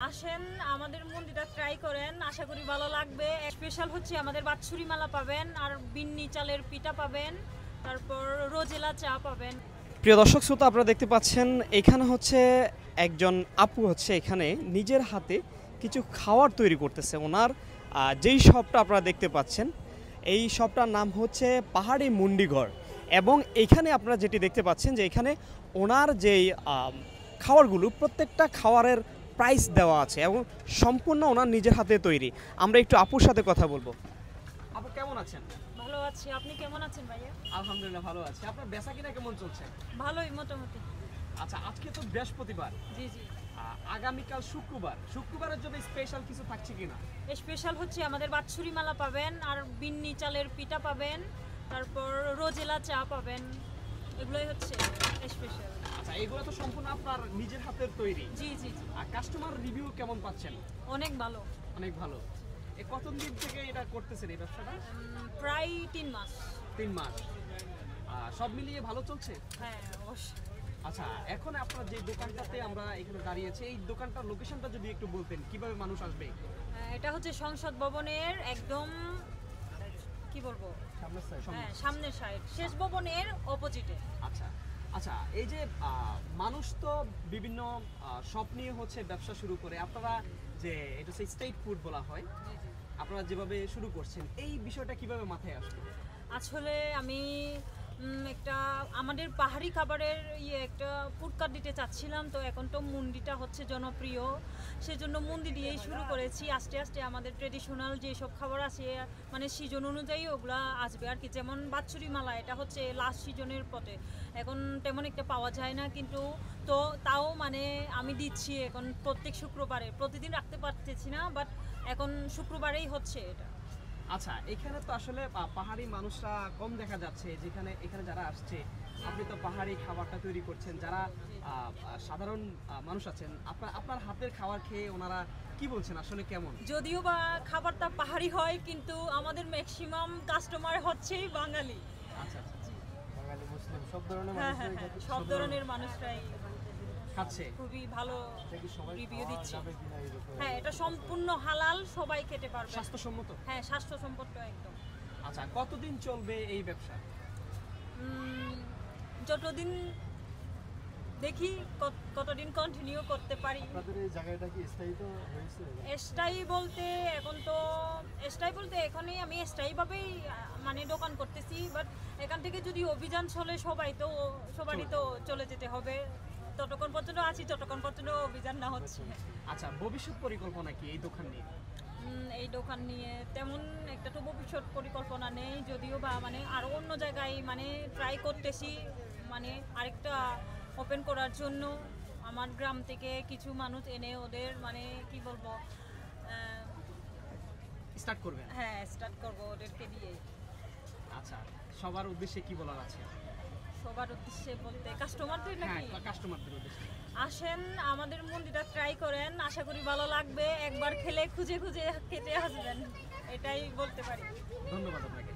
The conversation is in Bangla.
আসেন আমাদের মন্দিরটা ট্রাই করেন, আশা করি ভালো লাগবে। স্পেশাল হচ্ছে আমাদের বাৎসুরি মালা পাবেন, আর বিন্নি চালের পিঠা পাবেন, তারপর রোজেলা চা পাবেন। প্রিয় দর্শক শ্রোতা, আপনারা দেখতে পাচ্ছেন এখানে হচ্ছে একজন আপু হচ্ছে এখানে নিজের হাতে কিছু খাবার তৈরি করতেছে। ওনার যেই শপটা আপনারা দেখতে পাচ্ছেন, এই শপটার নাম হচ্ছে পাহাড়ি মুন্ডিঘর। এবং এখানে আপনারা যেটি দেখতে পাচ্ছেন যে এখানে ওনার যেই খাবারগুলো, প্রত্যেকটা খাবারের প্রাইস দেওয়া আছে এবং সম্পূর্ণ ওনার নিজের হাতে তৈরি। আমরা একটু আপুর সাথে কথা বলবো। আপু কেমন আছেন? ভালো আছি, আপনি কেমন আছেন ভাইয়া? আলহামদুলিল্লাহ ভালো আছি। আপনার বেচাকেনা কেমন চলছে? ভালোই মোটামুটি। আচ্ছা, আজকে তো বৃহস্পতিবার, জি জি। আগামীকাল শুক্রবারের জন্য স্পেশাল কিছু থাকছে কিনা? স্পেশাল হচ্ছে আমাদের বাৎসুরি মালা পাবেন, আর বিন্নি চালের পিঠা পাবেন, তারপর রোজেলা চা পাবেন। এগুলোই হচ্ছে স্পেশাল। আচ্ছা, এগুলো তো সম্পূর্ণ আপনার নিজের হাতের তৈরি। জি জি জি। আর কাস্টমার রিভিউ কেমন পাচ্ছেন? অনেক ভালো। অনেক ভালো। কতদিন থেকে এটা করতেছেন এই ব্যবসাটা? প্রায় 3 মাস। 3 মাস। সব মিলিয়ে ভালো চলছে? হ্যাঁ অবশ্যই। আচ্ছা, এখন আপনার যে দোকানটাতে আমরা এখানে দাঁড়িয়েছি, এই দোকানটার লোকেশনটা যদি একটু বলতেন, কিভাবে মানুষ আসবে? এটা হচ্ছে সংসদ ভবনের একদম কি বলবো, হ্যাঁ সামনের সাইড, শেষ ভবনের অপোজিটে। আচ্ছা আচ্ছা, এই যে মানুষ তো বিভিন্ন শপ নিয়ে হচ্ছে ব্যবসা শুরু করে, আপনারা যে এটা হচ্ছে স্ট্রিট ফুড বলা হয়, আপনারা যেভাবে শুরু করছেন, এই বিষয়টা কিভাবে মাথায় আসলো? আসলে আমি একটা আমাদের পাহাড়ি খাবারের একটা ফুডকার্ট দিতে চাচ্ছিলাম, তো এখন তো মুন্ডিটা হচ্ছে জনপ্রিয়, সেজন্য মুন্দি দিয়েই শুরু করেছি। আস্তে আস্তে আমাদের ট্রেডিশনাল যেসব খাবার আছে, মানে সিজন অনুযায়ী ওগুলা আসবে আর কি। যেমন বাৎসুরি মালা, এটা হচ্ছে লাস্ট সিজনের পথে, এখন তেমন একটা পাওয়া যায় না, কিন্তু তো তাও মানে আমি দিচ্ছি এখন প্রত্যেক শুক্রবারে। প্রতিদিন রাখতে পারতেছি না, বাট এখন শুক্রবারেই হচ্ছে এটা। আচ্ছা, এখানে তো আসলে পাহাড়ি মানুষরা কম দেখা যাচ্ছে, যেখানে এখানে যারা আসছে, আপনি তো পাহাড়ি খাবারটা তৈরি করছেন, যারা সাধারণ মানুষ আছেন, আপনার হাতের খাবার খেয়ে ওনারা কি বলছেন আসলে কেমন? যদিও বা খাবারটা পাহাড়ি হয়, কিন্তু আমাদের ম্যাক্সিমাম কাস্টমার হচ্ছেই বাঙালি। আচ্ছা আচ্ছা, বাঙালি মুসলিম সব ধরনের হ্যাঁ মানুষরাই হ্যাঁ, খাচ্ছে। সব ধরনের মানুষরাই খাচ্ছে। খুবই ভালো এটা কি সবাই রিভিউ খাওয়া দিচ্ছে। যাবে কিনা এরকম? হ্যাঁ, এটা সম্পূর্ণ হালাল, সবাই খেতে পারবে। স্বাস্থ্যসম্মত? হ্যাঁ, স্বাস্থ্যসম্মত একদম। আচ্ছা, কতদিন চলবে এই ব্যবসা? যতদিন দেখি কতদিন কন্টিনিউ করতে পারি। আপনাদের এই জায়গাটা কি স্থায়ী তো হয়েছে? স্থায়ী বলতে এখনই আমি স্থায়ীভাবেই মানে দোকান করতেছি, বাট এখান থেকে যদি অভিযান চলে সবারই তো চলে যেতে হবে। ততক্ষণ পর্যন্ত আছি, ততক্ষণ পর্যন্ত অভিযান না হচ্ছে। আচ্ছা, ভবিষ্যৎ পরিকল্পনা কি এই দোকান নিয়ে? এই দোকান নিয়ে তেমন একটা তো ভবিষ্যৎ পরিকল্পনা নেই, যদিও বা মানে আরও অন্য জায়গায় মানে ট্রাই করতেছি, মানে আরেকটা ওপেন করার জন্য। আমার গ্রাম থেকে কিছু মানুষ এনে ওদের মানে কি বলবো, স্টার্ট করবেন? হ্যাঁ স্টার্ট করবো ওদেরকে দিয়ে। আচ্ছা, সবার উদ্দেশ্যে কি বলার আছে? সবার উদ্দেশ্যে বলতে কাস্টমারদের হ্যাঁ, নাকি? কাস্টমারদের উদ্দেশ্যে। আসেন আমাদের মন্দিরটা ট্রাই করেন, আশা করি ভালো লাগবে। একবার খেলে খুঁজে খুঁজে খেতে আসবেন, এটাই বলতে পারি। ধন্যবাদ আপনাকে।